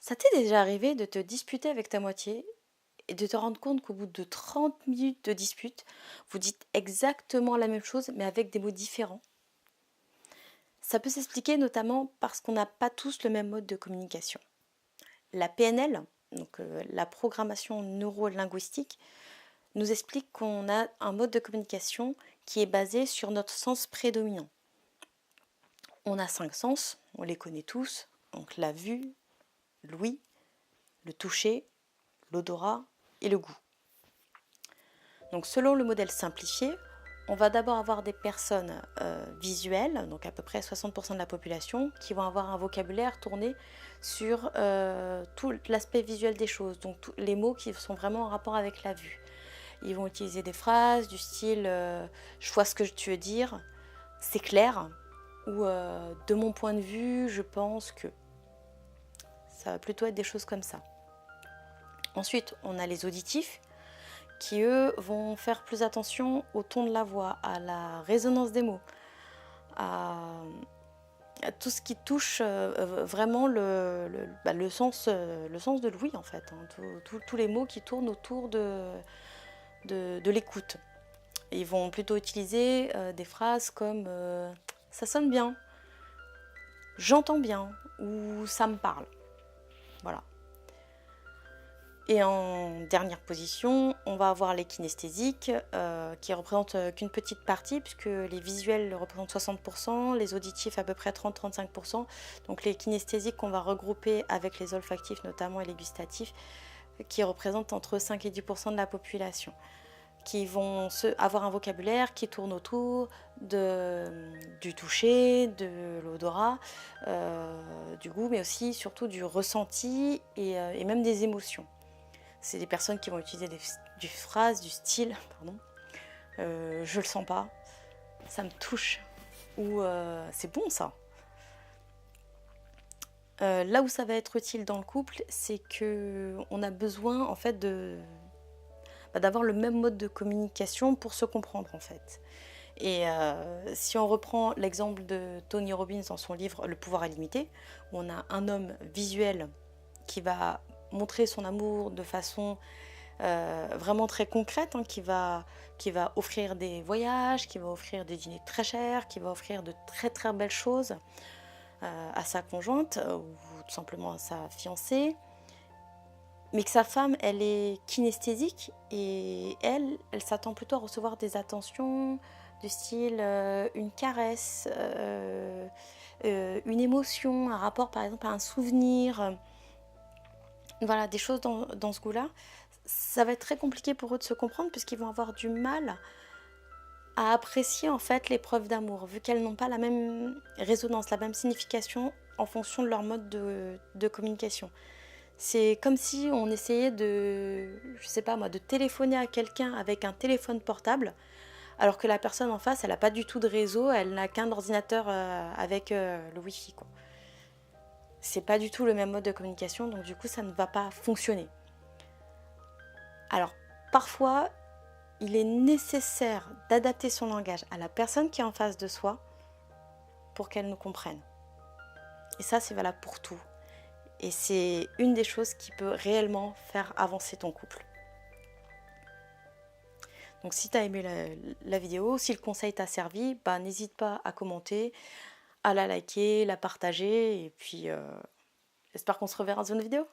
Ça t'est déjà arrivé de te disputer avec ta moitié et de te rendre compte qu'au bout de 30 minutes de dispute, vous dites exactement la même chose mais avec des mots différents? Ça peut s'expliquer notamment parce qu'on n'a pas tous le même mode de communication. La PNL, donc la programmation neuro-linguistique, nous explique qu'on a un mode de communication qui est basé sur notre sens prédominant. On a 5 sens, on les connaît tous, donc la vue, l'ouïe, le toucher, l'odorat et le goût. Donc selon le modèle simplifié, on va d'abord avoir des personnes visuelles, donc à peu près 60% de la population, qui vont avoir un vocabulaire tourné sur tout l'aspect visuel des choses, donc tous les mots qui sont vraiment en rapport avec la vue. Ils vont utiliser des phrases du style je vois ce que tu veux dire, c'est clair, ou de mon point de vue, je pense que. Ça va plutôt être des choses comme ça. Ensuite, on a les auditifs qui, eux, vont faire plus attention au ton de la voix, à la résonance des mots, à, à tout ce qui touche vraiment le sens de l'ouïe, en fait. Hein, tous les mots qui tournent autour de l'écoute. Ils vont plutôt utiliser des phrases comme ça sonne bien, j'entends bien, ou ça me parle. Voilà. Et en dernière position, on va avoir les kinesthésiques qui représentent qu'une petite partie puisque les visuels représentent 60%, les auditifs à peu près 30-35%. Donc les kinesthésiques qu'on va regrouper avec les olfactifs notamment et les gustatifs qui représentent entre 5 et 10% de la population, qui vont avoir un vocabulaire qui tourne autour du toucher, de l'odorat, du goût, mais aussi surtout du ressenti et même des émotions. C'est des personnes qui vont utiliser des phrases du style, pardon, je le sens pas, ça me touche, ou c'est bon ça. Là où ça va être utile dans le couple, c'est qu'on a besoin en fait d'avoir le même mode de communication pour se comprendre en fait. Et si on reprend l'exemple de Tony Robbins dans son livre Le pouvoir illimité, où on a un homme visuel qui va montrer son amour de façon vraiment très concrète, hein, qui va offrir des voyages, qui va offrir des dîners très chers, qui va offrir de très très belles choses à sa conjointe ou tout simplement à sa fiancée, mais que sa femme, elle est kinesthésique et elle s'attend plutôt à recevoir des attentions du style une caresse, une émotion, un rapport par exemple à un souvenir, voilà, des choses dans ce goût-là. Ça va être très compliqué pour eux de se comprendre puisqu'ils vont avoir du mal à apprécier en fait les preuves d'amour, vu qu'elles n'ont pas la même résonance, la même signification en fonction de leur mode de communication. C'est comme si on essayait je sais pas moi, de téléphoner à quelqu'un avec un téléphone portable, alors que la personne en face, elle n'a pas du tout de réseau, elle n'a qu'un ordinateur avec le Wi-Fi, quoi. C'est pas du tout le même mode de communication, donc du coup, ça ne va pas fonctionner. Alors, parfois, il est nécessaire d'adapter son langage à la personne qui est en face de soi pour qu'elle nous comprenne. Et ça, c'est valable pour tout. Et c'est une des choses qui peut réellement faire avancer ton couple. Donc si tu as aimé la vidéo, si le conseil t'a servi, bah, n'hésite pas à commenter, à la liker, la partager. Et puis j'espère qu'on se reverra dans une vidéo.